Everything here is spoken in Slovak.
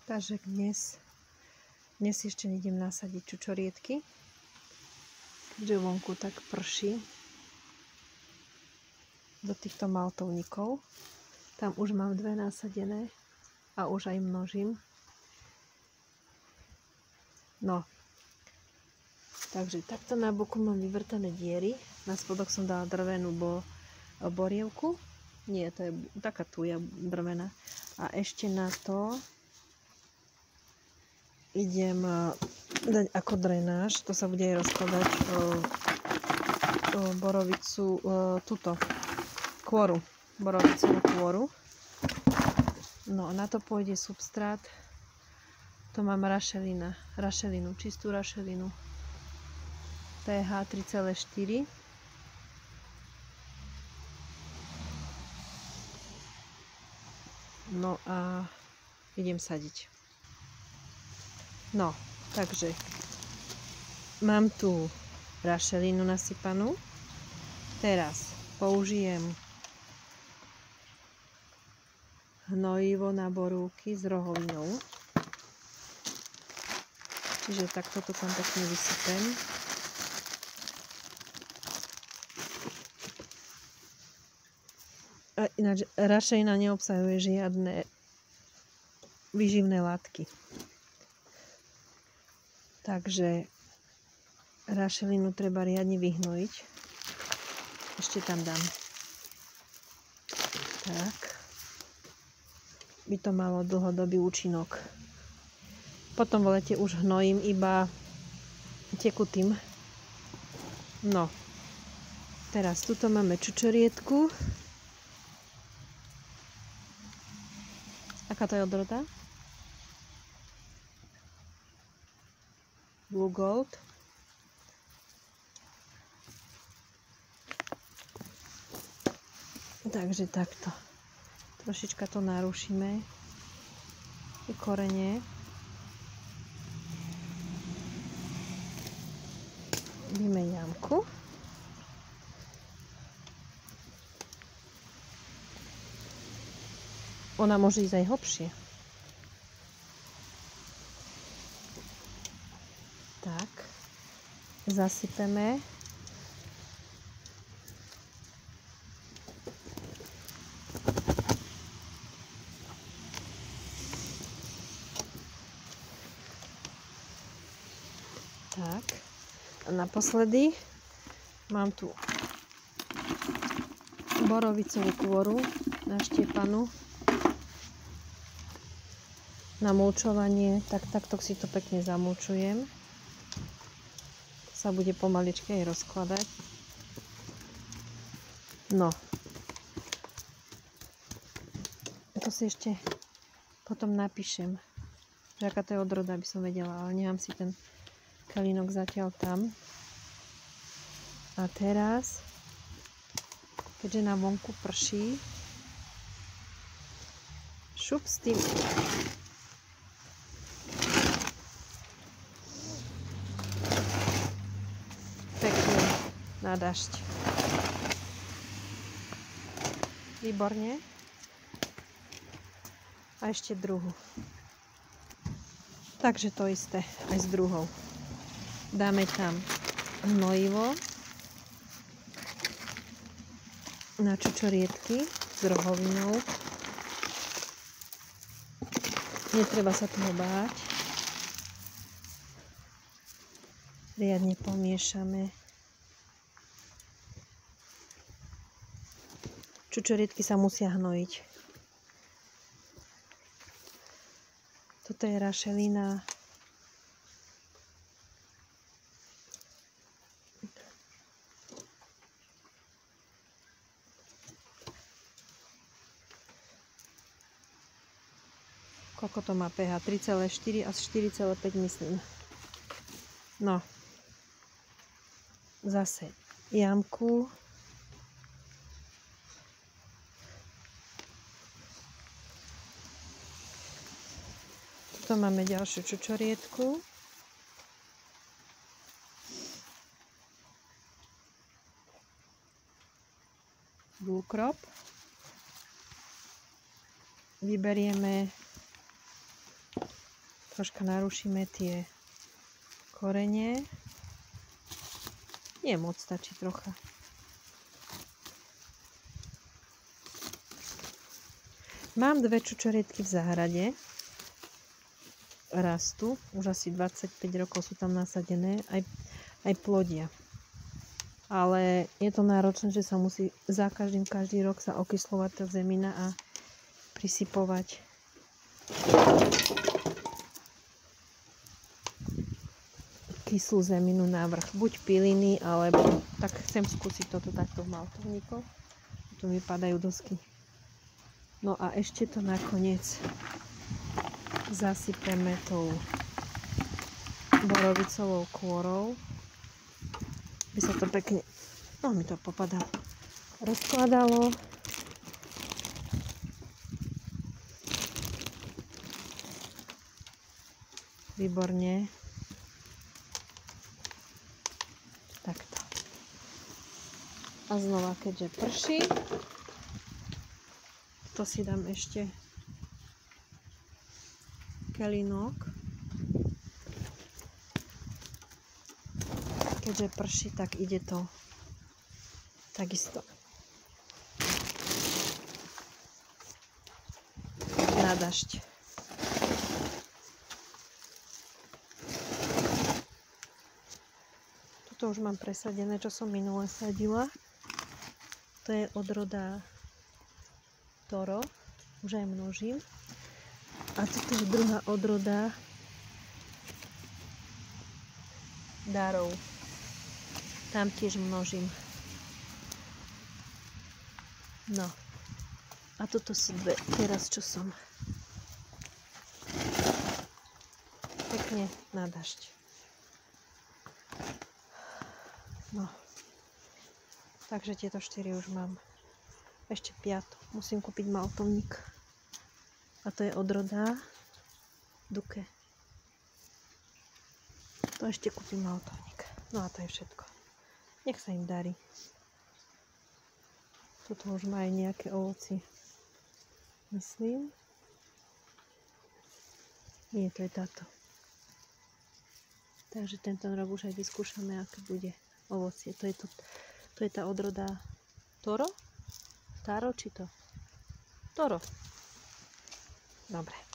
Takže dnes ešte idem nasadiť čučoriedky, keďže vonku tak prší do týchto maltovníkov. Tam už mám 2 nasadené a už aj množím. No, takže takto na boku mám vyvrtané diery. Na spodok som dala drvenú borievku. Nie, to je taká tuja drvená. A ešte na to idem dať ako drenáž. To sa bude aj rozkladať borovicu, túto kôru. Borovicu na kôru. No, na to pôjde substrát. To mám rašelinu, čistú rašelinu. pH 3,4. No a idem sadiť. No, takže mám tu rašelinu nasypanú. Teraz použijem hnojivo na borúvky s rohovinou. Čiže takto to tam pekne vysypem. A ináč rašelina neobsahuje žiadne výživné látky. Takže rašelinu treba riadne vyhnojiť. Ešte tam dám. Tak. By to malo dlhodobý účinok. Potom v lete už hnojím iba tekutým. No. Teraz tuto máme čučoriedku. Aká to je odroda? Blue Gold. Takže takto. Trošička to narušíme. Tie korene. Díme jamku. Ona môže ísť aj hlbšie. Tak. Zasypeme. Tak. A naposledy mám tu borovicovú kôru naštiepanú na mulčovanie, tak takto si to pekne zamulčujem. Sa bude pomaličky aj rozkladať. No. To si ešte potom napíšem, že aká to je odroda, aby som vedela, ale nemám si ten kalínok zatiaľ tam. A teraz, keďže na vonku prší, šup s tým. Pekne na dažď. Výborne. A ešte druhú. Takže to isté aj s druhou. Dáme tam hnojivo na čučoriedky s rohovinou. Netreba sa toho báť. Riadne pomiešame. Čučoriedky sa musia hnojiť. Toto je rašelina. Koľko to má pH? 3,4 až 4,5 myslím. No. Zase jamku. Tu máme ďalšiu čučoriedku. Blue Crop. Vyberieme Troška narušíme tie korene. Nie moc, stačí trocha. Mám dve čučoriedky v záhrade. Rastú. Už asi 25 rokov sú tam nasadené. Aj plodia. Ale je to náročné, že sa musí každý rok sa okyslovať tá zemina a prisypovať. Kyslú zeminu na vrch. Buď piliny, alebo tak chcem skúsiť toto takto v maltovníku. Tu mi padajú dosky. No a ešte to nakoniec zasypeme tou borovicovou kôrou. By sa to pekne, no mi to popadalo, rozkladalo. Výborne. Takto. A znova, keďže prší, to si dám ešte kelínok. Keďže prší, tak ide to takisto na dažď. Tuto už mám presadené, čo som minule sadila. To je odroda Toro. Už aj množím. A toto je druhá odroda Darov. Tam tiež množím. No. A toto sú dve teraz, čo som pekne na dažď. No. Takže tieto 4 už mám. Ešte 5. Musím kúpiť maltovník. A to je odroda Duke. To ešte kúpim maltovník. No a to je všetko. Nech sa im darí. Tuto už má aj nejaké ovocie. Myslím. Nie, to je táto. Takže tento rok už aj vyskúšame, aké bude ovocie. To je tá odroda Toro? Taro či to? Toro. Dobre.